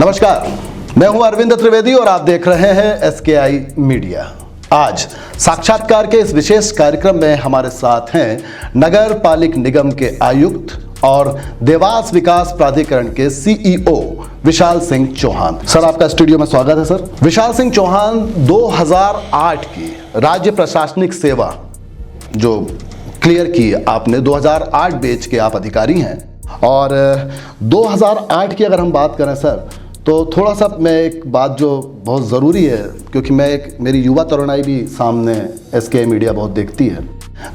नमस्कार, मैं हूं अरविंद त्रिवेदी और आप देख रहे हैं SKI मीडिया। आज साक्षात्कार के इस विशेष कार्यक्रम में हमारे साथ हैं नगर पालिक निगम के आयुक्त और देवास विकास प्राधिकरण के CEO विशाल सिंह चौहान। सर, आपका स्टूडियो में स्वागत है। सर, विशाल सिंह चौहान 2008 की राज्य प्रशासनिक सेवा जो क्लियर की आपने, 2008 बैच के आप अधिकारी हैं और 2008 की अगर हम बात करें सर, तो थोड़ा सा मैं एक बात जो बहुत ज़रूरी है, क्योंकि मेरी युवा तरुणाई भी सामने SKI मीडिया बहुत देखती है,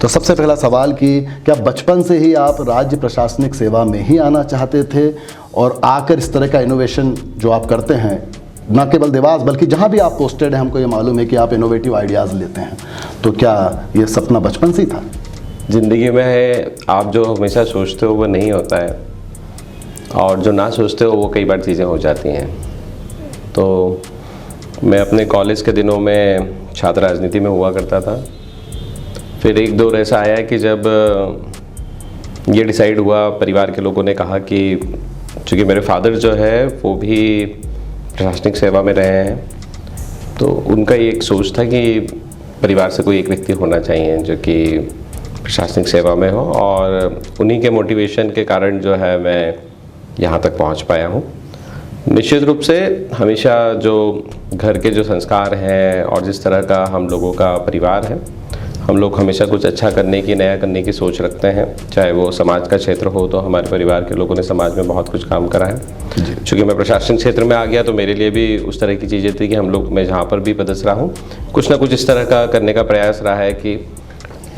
तो सबसे पहला सवाल कि क्या बचपन से ही आप राज्य प्रशासनिक सेवा में ही आना चाहते थे और आकर इस तरह का इनोवेशन जो आप करते हैं, न केवल देवास बल्कि जहाँ भी आप पोस्टेड हैं, हमको ये मालूम है कि आप इनोवेटिव आइडियाज़ लेते हैं, तो क्या ये सपना बचपन से ही था? ज़िंदगी में आप जो हमेशा सोचते हो वो नहीं होता है, और जो ना सोचते हो वो कई बार चीज़ें हो जाती हैं। तो मैं अपने कॉलेज के दिनों में छात्र राजनीति में हुआ करता था। फिर एक दौर ऐसा आया कि जब ये डिसाइड हुआ, परिवार के लोगों ने कहा कि चूँकि मेरे फादर जो है वो भी प्रशासनिक सेवा में रहे हैं, तो उनका ये एक सोच था कि परिवार से कोई एक व्यक्ति होना चाहिए जो कि प्रशासनिक सेवा में हो, और उन्हीं के मोटिवेशन के कारण जो है मैं यहाँ तक पहुँच पाया हूँ। निश्चित रूप से हमेशा जो घर के जो संस्कार हैं और जिस तरह का हम लोगों का परिवार है, हम लोग हमेशा कुछ अच्छा करने की, नया करने की सोच रखते हैं। चाहे वो समाज का क्षेत्र हो, तो हमारे परिवार के लोगों ने समाज में बहुत कुछ काम करा है। चूँकि मैं प्रशासनिक क्षेत्र में आ गया, तो मेरे लिए भी उस तरह की चीज़ें थी कि मैं जहाँ पर भी पदस्थ रहा हूँ, कुछ ना कुछ इस तरह का करने का प्रयास रहा है कि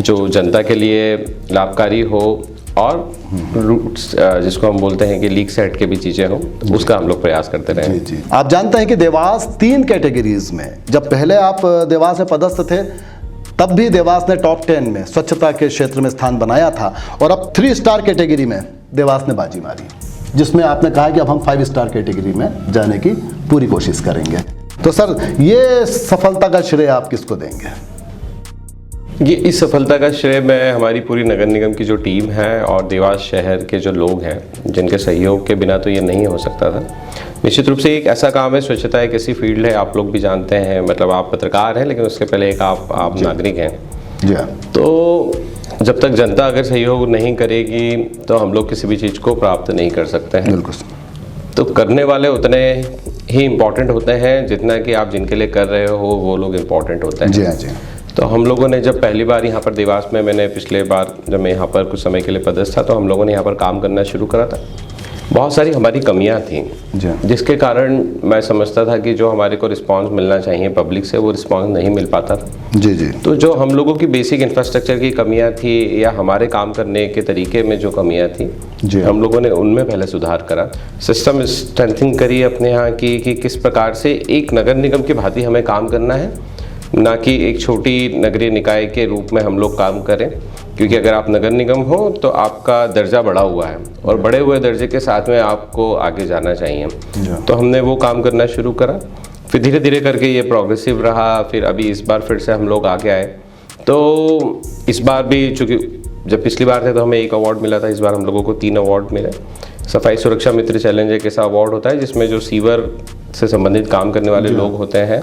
जो जनता के लिए लाभकारी हो, और रूट्स जिसको हम बोलते हैं कि लीक सेट के भी चीज़ें हो, उसका हम लोग प्रयास करते रहे। जी जी। आप जानते हैं कि देवास 3 कैटेगरीज में, जब पहले आप देवास में पदस्थ थे तब भी देवास ने टॉप 10 में स्वच्छता के क्षेत्र में स्थान बनाया था, और अब 3 स्टार कैटेगरी में देवास ने बाजी मारी, जिसमें आपने कहा कि अब हम 5 स्टार कैटेगरी में जाने की पूरी कोशिश करेंगे। तो सर, ये सफलता का श्रेय आप किसको देंगे? ये इस सफलता का श्रेय मैं हमारी पूरी नगर निगम की जो टीम है और देवास शहर के जो लोग हैं, जिनके सहयोग के बिना तो ये नहीं हो सकता था। निश्चित रूप से एक ऐसा काम है, स्वच्छता एक ऐसी फील्ड है, आप लोग भी जानते हैं, मतलब आप पत्रकार हैं लेकिन उसके पहले एक आप नागरिक हैं। जी। तो जब तक जनता अगर सहयोग नहीं करेगी तो हम लोग किसी भी चीज़ को प्राप्त नहीं कर सकते हैं। बिल्कुल। तो करने वाले उतने ही इम्पोर्टेंट होते हैं जितना कि आप जिनके लिए कर रहे हो वो लोग इम्पोर्टेंट होते हैं। जी हाँ जी। तो हम लोगों ने जब पहली बार यहाँ पर देवास में, मैंने पिछले बार जब मैं यहाँ पर कुछ समय के लिए पदस्थ था, तो हम लोगों ने यहाँ पर काम करना शुरू करा था। बहुत सारी हमारी कमियाँ थीं, जिसके कारण मैं समझता था कि जो हमारे को रिस्पांस मिलना चाहिए पब्लिक से, वो रिस्पांस नहीं मिल पाता था। जी जी। तो जो हम लोगों की बेसिक इंफ्रास्ट्रक्चर की कमियाँ थी, या हमारे काम करने के तरीके में जो कमियाँ थी, हम लोगों ने उनमें पहले सुधार करा। सिस्टम स्ट्रेंथिंग करी अपने यहाँ की कि किस प्रकार से एक नगर निगम की भांति हमें काम करना है, ना कि एक छोटी नगरीय निकाय के रूप में हम लोग काम करें। क्योंकि अगर आप नगर निगम हो तो आपका दर्जा बढ़ा हुआ है, और बढ़े हुए दर्जे के साथ में आपको आगे जाना चाहिए। तो हमने वो काम करना शुरू करा, फिर धीरे धीरे करके ये प्रोग्रेसिव रहा। फिर अभी इस बार फिर से हम लोग आगे आए, तो इस बार भी चूँकि जब पिछली बार थे तो हमें 1 अवार्ड मिला था, इस बार हम लोगों को 3 अवार्ड मिले। सफाई सुरक्षा मित्र चैलेंज एक ऐसा अवार्ड होता है जिसमें जो सीवर से संबंधित काम करने वाले लोग होते हैं,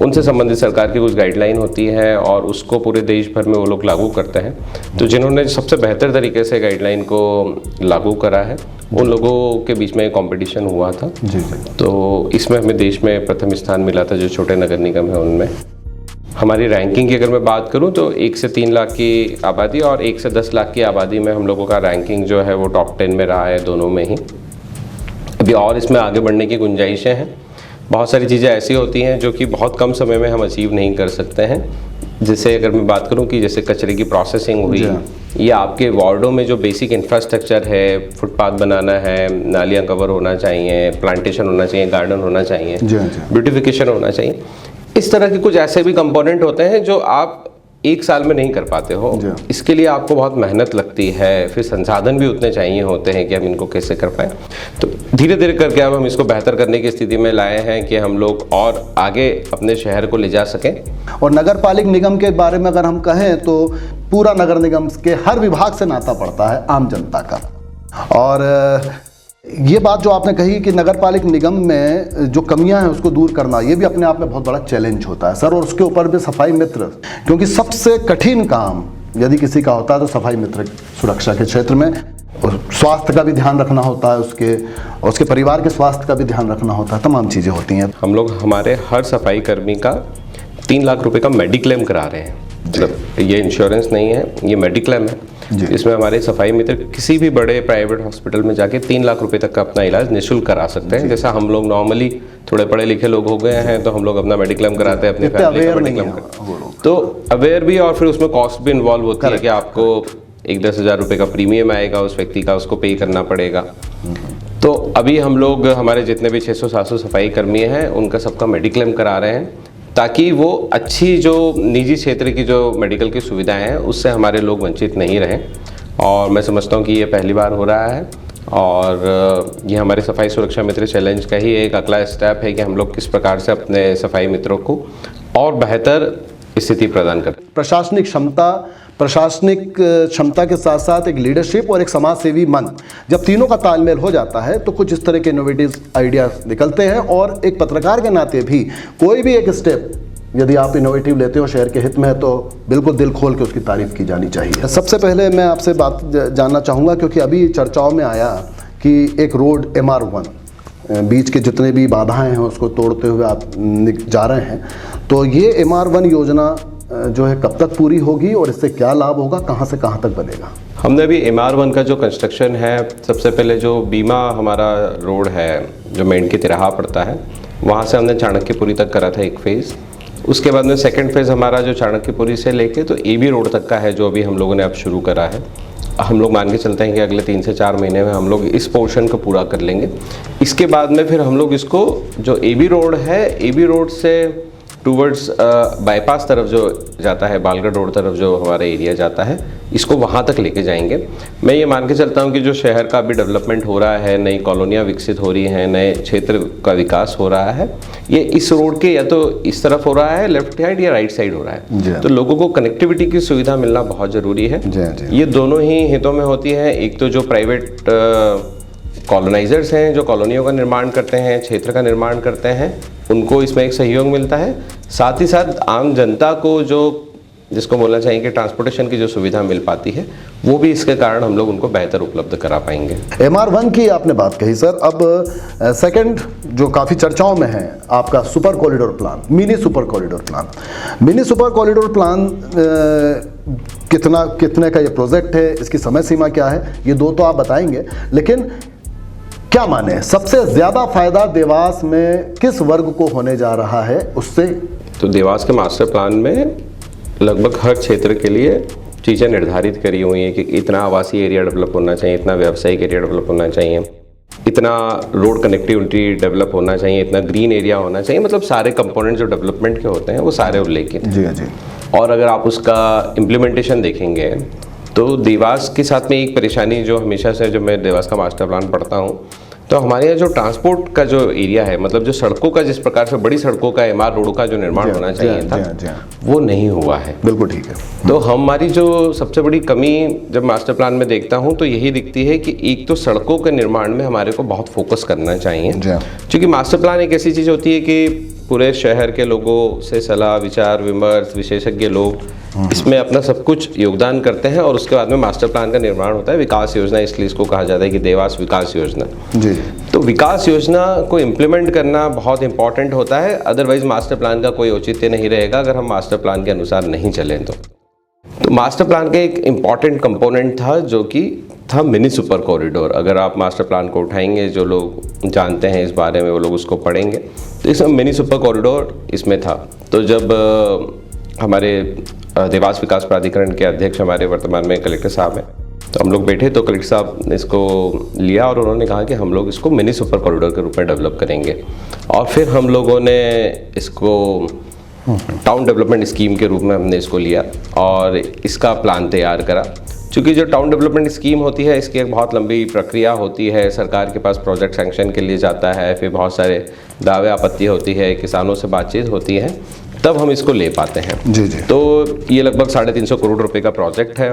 उनसे संबंधित सरकार की कुछ गाइडलाइन होती है, और उसको पूरे देश भर में वो लोग लागू करते हैं। तो जिन्होंने सबसे बेहतर तरीके से गाइडलाइन को लागू करा है, उन लोगों के बीच में कंपटीशन हुआ था। जी जी। तो इसमें हमें देश में प्रथम स्थान मिला था। जो छोटे नगर निगम है उनमें हमारी रैंकिंग की अगर मैं बात करूं, तो 1 से 3 लाख की आबादी और 1 से 10 लाख की आबादी में हम लोगों का रैंकिंग जो है वो टॉप 10 में रहा है, दोनों में ही। अभी और इसमें आगे बढ़ने की गुंजाइशें हैं। बहुत सारी चीज़ें ऐसी होती हैं जो कि बहुत कम समय में हम अचीव नहीं कर सकते हैं। जैसे अगर मैं बात करूं कि जैसे कचरे की प्रोसेसिंग हुई, या आपके वार्डों में जो बेसिक इंफ्रास्ट्रक्चर है, फुटपाथ बनाना है, नालियाँ कवर होना चाहिए, प्लांटेशन होना चाहिए, गार्डन होना चाहिए, ब्यूटिफिकेशन होना चाहिए, इस तरह के कुछ ऐसे भी कंपोनेंट होते हैं जो आप 1 साल में नहीं कर पाते हो। इसके लिए आपको बहुत मेहनत लगती है, फिर संसाधन भी उतने चाहिए होते हैं कि हम इनको कैसे कर पाएँ। तो धीरे धीरे करके अब हम इसको बेहतर करने की स्थिति में लाए हैं कि हम लोग और आगे अपने शहर को ले जा सकें। और नगर पालिक निगम के बारे में अगर हम कहें तो पूरा नगर निगम के हर विभाग से नाता पड़ता है आम जनता का, और ये बात जो आपने कही कि नगर पालिक निगम में जो कमियां हैं उसको दूर करना, ये भी अपने आप में बहुत बड़ा चैलेंज होता है सर। और उसके ऊपर भी सफाई मित्र, क्योंकि सबसे कठिन काम यदि किसी का होता है तो सफाई मित्र सुरक्षा के क्षेत्र में स्वास्थ्य का भी ध्यान रखना होता है, उसके परिवार के स्वास्थ्य का भी ध्यान रखना होता है, तमाम चीज़ें होती हैं। हम लोग हमारे हर सफाई कर्मी का 3 लाख रुपए का मेडिक्लेम करा रहे हैं। मतलब ये इंश्योरेंस नहीं है, ये मेडिक्लेम है। इसमें हमारे सफाई मित्र किसी भी बड़े प्राइवेट हॉस्पिटल में जाके 3 लाख रुपए तक का अपना इलाज निःशुल्क करा सकते हैं। जैसा हम लोग नॉर्मली थोड़े पढ़े लिखे लोग हो गए हैं तो हम लोग अपना मेडिक्लेम कराते हैं, अपनी फैमिली का मेडिक्लेम कराते, तो अवेयर भी, और फिर उसमें कॉस्ट भी इन्वॉल्व होती है कि आपको 10 हज़ार रुपये का प्रीमियम आएगा उस व्यक्ति का, उसको पे करना पड़ेगा। तो अभी हम लोग हमारे जितने भी 600-700 सफाई कर्मी हैं उनका सबका मेडिक्लेम करा रहे हैं, ताकि वो अच्छी जो निजी क्षेत्र की जो मेडिकल की सुविधाएं हैं उससे हमारे लोग वंचित नहीं रहें। और मैं समझता हूँ कि ये पहली बार हो रहा है, और ये हमारे सफाई सुरक्षा मित्र चैलेंज का ही एक अगला स्टेप है कि हम लोग किस प्रकार से अपने सफाई मित्रों को और बेहतर स्थिति प्रदान करें। प्रशासनिक क्षमता के साथ साथ एक लीडरशिप और एक समाज सेवी मन, जब तीनों का तालमेल हो जाता है तो कुछ इस तरह के इनोवेटिव आइडियाज निकलते हैं। और एक पत्रकार के नाते भी कोई भी एक स्टेप यदि आप इनोवेटिव लेते हो शहर के हित में, तो बिल्कुल दिल खोल के उसकी तारीफ की जानी चाहिए। सबसे पहले मैं आपसे बात जानना चाहूँगा, क्योंकि अभी चर्चाओं में आया कि एक रोड MR1 बीच के जितने भी बाधाएं हैं उसको तोड़ते हुए आप जा रहे हैं, तो ये MR1 योजना जो है कब तक पूरी होगी और इससे क्या लाभ होगा, कहाँ से कहाँ तक बनेगा? हमने अभी MR1 का जो कंस्ट्रक्शन है, सबसे पहले जो बीमा हमारा रोड है जो मेन की तिराहा पड़ता है, वहाँ से हमने चाणक्यपुरी तक करा था एक फेज़। उसके बाद में सेकंड फेज़ हमारा जो चाणक्यपुरी से लेके तो AB रोड तक का है, जो अभी हम लोगों ने अब शुरू करा है। हम लोग मान के चलते हैं कि अगले 3 से 4 महीने में हम लोग इस पोर्शन को पूरा कर लेंगे। इसके बाद में फिर हम लोग इसको जो AB रोड है, AB रोड से टूवर्ड्स बाईपास तरफ जो जाता है, बालगढ़ रोड तरफ जो हमारा एरिया जाता है, इसको वहाँ तक लेके जाएंगे। मैं ये मान के चलता हूँ कि जो शहर का अभी डेवलपमेंट हो रहा है, नई कॉलोनियाँ विकसित हो रही हैं, नए क्षेत्र का विकास हो रहा है, ये इस रोड के या तो इस तरफ हो रहा है, लेफ्ट साइड या राइट साइड हो रहा है। तो लोगों को कनेक्टिविटी की सुविधा मिलना बहुत ज़रूरी है। ये दोनों ही हितों में होती है। एक तो जो प्राइवेट कॉलोनाइजर्स हैं जो कॉलोनियों का निर्माण करते हैं, क्षेत्र का निर्माण करते हैं, उनको इसमें एक सहयोग मिलता है। साथ ही साथ आम जनता को जो जिसको बोलना चाहिए कि ट्रांसपोर्टेशन की जो सुविधा मिल पाती है, वो भी इसके कारण हम लोग उनको बेहतर उपलब्ध करा पाएंगे। MR1 की आपने बात कही सर। अब सेकंड जो काफ़ी चर्चाओं में है आपका super corridor plan, mini super corridor plan. Mini super corridor plan कितने का ये प्रोजेक्ट है, इसकी समय सीमा क्या है, ये दो तो आप बताएंगे, लेकिन क्या माने सबसे ज़्यादा फायदा देवास में किस वर्ग को होने जा रहा है उससे? तो देवास के मास्टर प्लान में लगभग हर क्षेत्र के लिए चीज़ें निर्धारित करी हुई हैं कि इतना आवासीय एरिया डेवलप होना चाहिए, इतना व्यावसायिक एरिया डेवलप होना चाहिए, इतना रोड कनेक्टिविटी डेवलप होना चाहिए, इतना ग्रीन एरिया होना चाहिए। मतलब सारे कंपोनेंट जो डेवलपमेंट के होते हैं वो सारे उल्लेखित। जी जी। और अगर आप उसका इम्प्लीमेंटेशन देखेंगे तो देवास के साथ में एक परेशानी जो हमेशा से, जो मैं देवास का मास्टर प्लान पढ़ता हूँ, तो हमारे यहाँ जो ट्रांसपोर्ट का जो एरिया है, मतलब जो सड़कों का जिस प्रकार से बड़ी सड़कों का MR रोड का जो निर्माण होना चाहिए था, वो नहीं हुआ है। बिल्कुल ठीक है। तो हमारी जो सबसे बड़ी कमी जब मास्टर प्लान में देखता हूँ तो यही दिखती है कि एक तो सड़कों के निर्माण में हमारे को बहुत फोकस करना चाहिए, क्योंकि मास्टर प्लान एक ऐसी चीज़ होती है कि पूरे शहर के लोगों से सलाह विचार विमर्श, विशेषज्ञ लोग इसमें अपना सब कुछ योगदान करते हैं और उसके बाद में मास्टर प्लान का निर्माण होता है। विकास योजना, इसलिए इसको कहा जाता है कि देवास विकास योजना। जी। तो विकास योजना को इम्प्लीमेंट करना बहुत इंपॉर्टेंट होता है, अदरवाइज मास्टर प्लान का कोई औचित्य नहीं रहेगा अगर हम मास्टर प्लान के अनुसार नहीं चलें। तो मास्टर प्लान का एक इम्पॉर्टेंट कंपोनेंट था जो कि था मिनी सुपर कॉरिडोर। अगर आप मास्टर प्लान को उठाएंगे, जो लोग जानते हैं इस बारे में वो लोग उसको पढ़ेंगे, तो इसमें मिनी सुपर कॉरिडोर इसमें था। तो जब हमारे देवास विकास प्राधिकरण के अध्यक्ष हमारे वर्तमान में कलेक्टर साहब हैं, तो हम लोग बैठे तो कलेक्टर साहब ने इसको लिया और उन्होंने कहा कि हम लोग इसको मिनी सुपर कॉरिडोर के रूप में डेवलप करेंगे। और फिर हम लोगों ने इसको टाउन डेवलपमेंट स्कीम के रूप में हमने इसको लिया और इसका प्लान तैयार करा। क्योंकि जो टाउन डेवलपमेंट स्कीम होती है, इसकी एक बहुत लंबी प्रक्रिया होती है, सरकार के पास प्रोजेक्ट सैंक्शन के लिए जाता है, फिर बहुत सारे दावे आपत्ति होती है, किसानों से बातचीत होती है। तब हम इसको ले पाते हैं। जी जी। तो ये लगभग 350 करोड़ रुपए का प्रोजेक्ट है।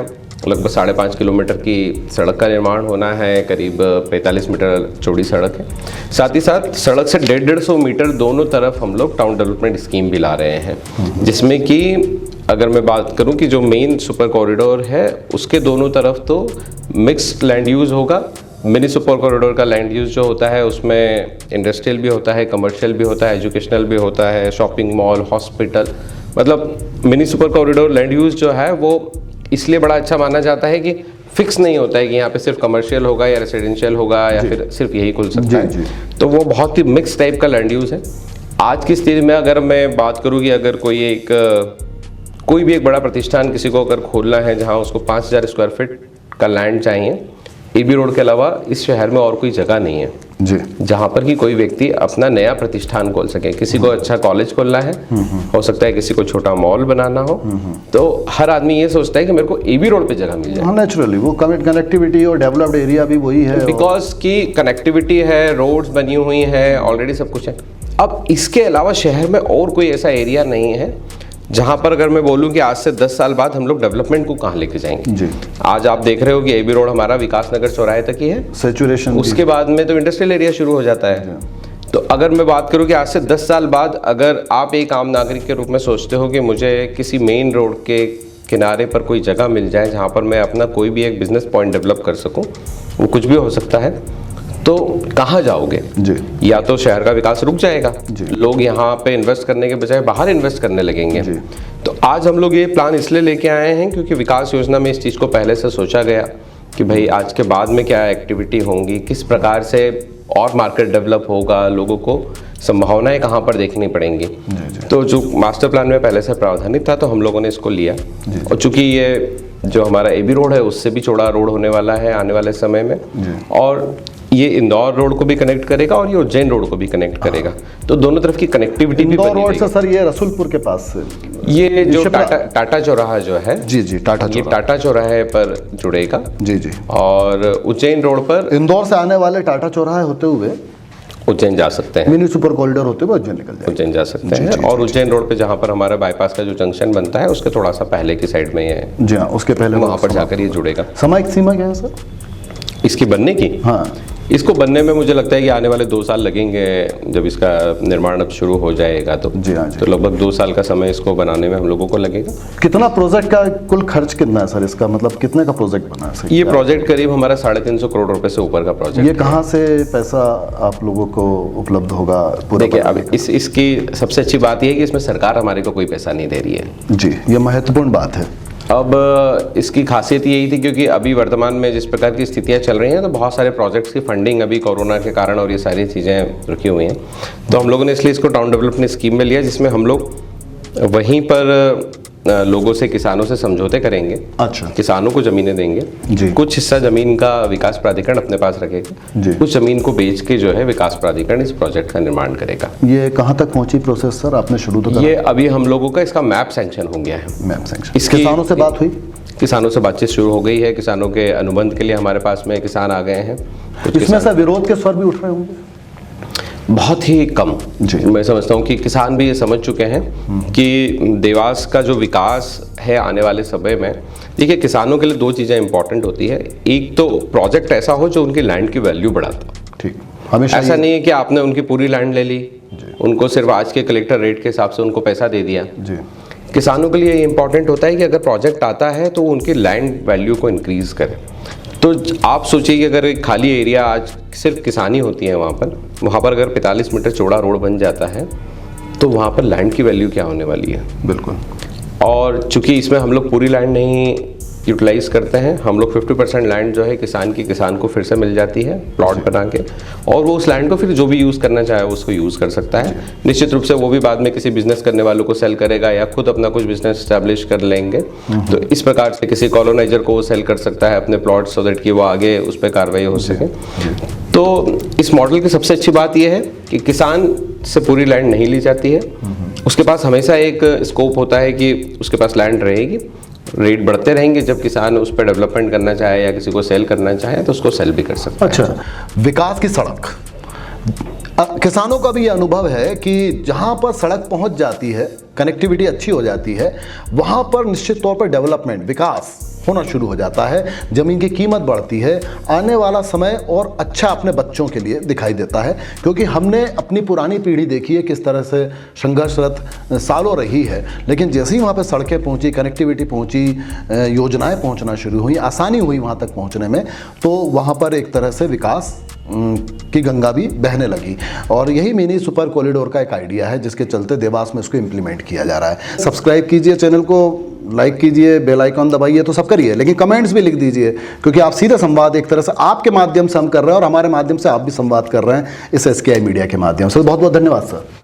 लगभग 5.5 किलोमीटर की सड़क का निर्माण होना है, करीब 45 मीटर चौड़ी सड़क है। साथ ही साथ सड़क से 150 मीटर दोनों तरफ हम लोग टाउन डेवलपमेंट स्कीम भी ला रहे हैं, जिसमें कि अगर मैं बात करूं कि जो मेन सुपर कॉरिडोर है उसके दोनों तरफ तो मिक्स लैंड यूज़ होगा। मिनी सुपर कॉरिडोर का लैंड यूज़ जो होता है उसमें इंडस्ट्रियल भी होता है, कमर्शियल भी होता है, एजुकेशनल भी होता है, शॉपिंग मॉल, हॉस्पिटल, मतलब mini super corridor land use जो है वो इसलिए बड़ा अच्छा माना जाता है कि फिक्स नहीं होता है कि यहाँ पे सिर्फ कमर्शियल होगा या रेसिडेंशियल होगा या फिर सिर्फ यही खुल सकता है। तो वो बहुत ही मिक्स टाइप का लैंड यूज़ है। आज की स्थिति में अगर मैं बात करूँ कि अगर कोई भी एक बड़ा प्रतिष्ठान किसी को अगर खोलना है जहाँ उसको 5000 स्क्वायर फीट का लैंड चाहिए, एबी रोड के अलावा इस शहर में और कोई जगह नहीं है जी जहाँ पर कि कोई व्यक्ति अपना नया प्रतिष्ठान खोल सके। किसी को अच्छा कॉलेज खोलना है, हो सकता है किसी को छोटा मॉल बनाना हो, तो हर आदमी ये सोचता है कि मेरे को एबी रोड पे जगह मिल जाए। हाँ, नेचुरली वो कनेक्टिविटी और डेवलप्ड एरिया भी वही है, बिकॉज की कनेक्टिविटी है, रोड्स बनी हुई है, ऑलरेडी सब कुछ है। अब इसके अलावा शहर में और कोई ऐसा एरिया नहीं है जहाँ पर अगर मैं बोलूँ कि आज से 10 साल बाद हम लोग डेवलपमेंट को कहाँ लेके जाएंगे। जी। आज आप देख रहे हो कि एबी रोड हमारा विकास नगर चौराहे तक ही है, सैचुरेशन, उसके बाद में तो इंडस्ट्रियल एरिया शुरू हो जाता है। तो अगर मैं बात करूँ कि आज से 10 साल बाद अगर आप एक आम नागरिक के रूप में सोचते हो कि मुझे किसी मेन रोड के किनारे पर कोई जगह मिल जाए जहाँ पर मैं अपना कोई भी एक बिजनेस पॉइंट डेवलप कर सकूँ, वो कुछ भी हो सकता है, तो कहाँ जाओगे जी। या तो शहर का विकास रुक जाएगा, लोग यहाँ पे इन्वेस्ट करने के बजाय बाहर इन्वेस्ट करने लगेंगे। तो आज हम लोग ये प्लान इसलिए लेके आए हैं क्योंकि विकास योजना में इस चीज़ को पहले से सोचा गया कि भाई आज के बाद में क्या एक्टिविटी होंगी, किस प्रकार से और मार्केट डेवलप होगा, लोगों को संभावनाएं कहाँ पर देखनी पड़ेंगी। तो जो मास्टर प्लान में पहले से प्रावधानित था तो हम लोगों ने इसको लिया। और चूंकि ये जो हमारा एबी रोड है उससे भी चौड़ा रोड होने वाला है आने वाले समय में, और ये इंदौर रोड को भी कनेक्ट करेगा और ये उज्जैन रोड को भी कनेक्ट करेगा, तो दोनों तरफ की कनेक्टिविटी भी बनी रोड से सर ये रसूलपुर के पास से ये जो टाटा चौराहा जो है, जी जी, टाटा चौराहे पर जुड़ेगा। जी जी। और उज्जैन रोड पर इंदौर से आने वाले टाटा चौराहे होते हुए उज्जैन जा सकते हैं, मिनी सुपर कॉरिडोर होते हुए उज्जैन निकल जाए, उज्जैन जा सकते हैं। और उज्जैन रोड पे जहाँ पर हमारा बाईपास का जो जंक्शन बनता है उसके थोड़ा सा पहले की साइड में ये है। जी हाँ, उसके पहले वहाँ पर जाकर ये जुड़ेगा। सामयिक सीमा क्या है सर इसकी बनने की? हाँ, इसको बनने में मुझे लगता है कि आने वाले 2 साल लगेंगे। जब इसका निर्माण अब शुरू हो जाएगा तो जी हाँ जी। तो लगभग 2 साल का समय इसको बनाने में हम लोगों को लगेगा। कितना प्रोजेक्ट का कुल खर्च कितना है सर, इसका मतलब कितने का प्रोजेक्ट बना है सर? ये प्रोजेक्ट करीब हमारा 350 करोड़ रुपए से ऊपर का प्रोजेक्ट। ये कहाँ से पैसा आप लोगों को उपलब्ध होगा? देखिए, अब इसकी सबसे अच्छी बात यह है कि इसमें सरकार हमारे को कोई पैसा नहीं दे रही है। जी, ये महत्वपूर्ण बात है। अब इसकी खासियत यही थी क्योंकि अभी वर्तमान में जिस प्रकार की स्थितियां चल रही हैं तो बहुत सारे प्रोजेक्ट्स की फंडिंग अभी कोरोना के कारण और ये सारी चीज़ें रुकी हुई हैं, तो हम लोगों ने इसलिए इसको टाउन डेवलपमेंट स्कीम में लिया, जिसमें हम लोग वहीं पर लोगों से, किसानों से समझौते करेंगे। अच्छा। किसानों को ज़मीनें देंगे जी। कुछ हिस्सा ज़मीन का विकास प्राधिकरण अपने पास रखेगा जी। कुछ ज़मीन को बेच के जो है विकास प्राधिकरण इस प्रोजेक्ट का निर्माण करेगा। ये कहाँ तक पहुंची प्रोसेस सर, आपने शुरू तो करा? ये अभी हम लोगों का इसका मैप सैंक्शन हो गया है। मैप सैंक्शन, किसानों से बात हुई? किसानों से बातचीत शुरू हो गई है। किसानों के अनुबंध के लिए हमारे पास में किसान आ गए हैं। इसमें से विरोध के स्वर भी उठ रहे होंगे? बहुत ही कम। मैं समझता हूँ कि किसान भी ये समझ चुके हैं कि देवास का जो विकास है आने वाले समय में, देखिए किसानों के लिए 2 चीज़ें इंपॉर्टेंट होती है। एक तो प्रोजेक्ट ऐसा हो जो उनकी लैंड की वैल्यू बढ़ाता। ठीक, हमेशा ऐसा नहीं है कि आपने उनकी पूरी लैंड ले ली, उनको सिर्फ आज के कलेक्टर रेट के हिसाब से उनको पैसा दे दिया। जी। किसानों के लिए इंपॉर्टेंट होता है कि अगर प्रोजेक्ट आता है तो उनकी लैंड वैल्यू को इंक्रीज करे। तो आप सोचिए कि अगर एक खाली एरिया आज सिर्फ किसानी होती है वहाँ पर अगर 45 मीटर चौड़ा रोड बन जाता है तो वहाँ पर लैंड की वैल्यू क्या होने वाली है। बिल्कुल। और चूंकि इसमें हम लोग पूरी लैंड नहीं यूटिलाइज करते हैं, हम लोग 50% लैंड जो है किसान को फिर से मिल जाती है प्लॉट बना के, और वो उस लैंड को फिर जो भी यूज़ करना चाहे उसको यूज़ कर सकता है। निश्चित रूप से वो भी बाद में किसी बिजनेस करने वालों को सेल करेगा या खुद अपना कुछ बिजनेस स्टैब्लिश कर लेंगे। तो इस प्रकार से किसी कॉलोनाइजर को वो सेल कर सकता है अपने प्लॉट, सो दैट कि वो आगे उस पर कार्रवाई हो सके। तो इस मॉडल की सबसे अच्छी बात यह है कि किसान से पूरी लैंड नहीं ली जाती है, उसके पास हमेशा एक स्कोप होता है कि उसके पास लैंड रहेगी, रेट बढ़ते रहेंगे। जब किसान उस पर डेवलपमेंट करना चाहे या किसी को सेल करना चाहे तो उसको सेल भी कर सकता है। अच्छा, विकास की सड़क किसानों का भी ये अनुभव है कि जहाँ पर सड़क पहुँच जाती है, कनेक्टिविटी अच्छी हो जाती है, वहाँ पर निश्चित तौर पर डेवलपमेंट, विकास होना शुरू हो जाता है, ज़मीन की कीमत बढ़ती है, आने वाला समय और अच्छा अपने बच्चों के लिए दिखाई देता है। क्योंकि हमने अपनी पुरानी पीढ़ी देखी है किस तरह से संघर्षरत सालों रही है, लेकिन जैसे ही वहाँ पर सड़कें पहुँची, कनेक्टिविटी पहुँची, योजनाएं पहुँचना शुरू हुई, आसानी हुई वहाँ तक पहुँचने में, तो वहाँ पर एक तरह से विकास की गंगा भी बहने लगी। और यही मिनी सुपर कॉरिडोर का एक आइडिया है जिसके चलते देवास में इसको इम्प्लीमेंट किया जा रहा है। सब्सक्राइब कीजिए चैनल को, लाइक कीजिए, बेल आइकॉन दबाइए, तो सब करिए, लेकिन कमेंट्स भी लिख दीजिए, क्योंकि आप सीधा संवाद एक तरह से आपके माध्यम से हम कर रहे हैं और हमारे माध्यम से आप भी संवाद कर रहे हैं इस SKI मीडिया के माध्यम से। बहुत बहुत धन्यवाद सर।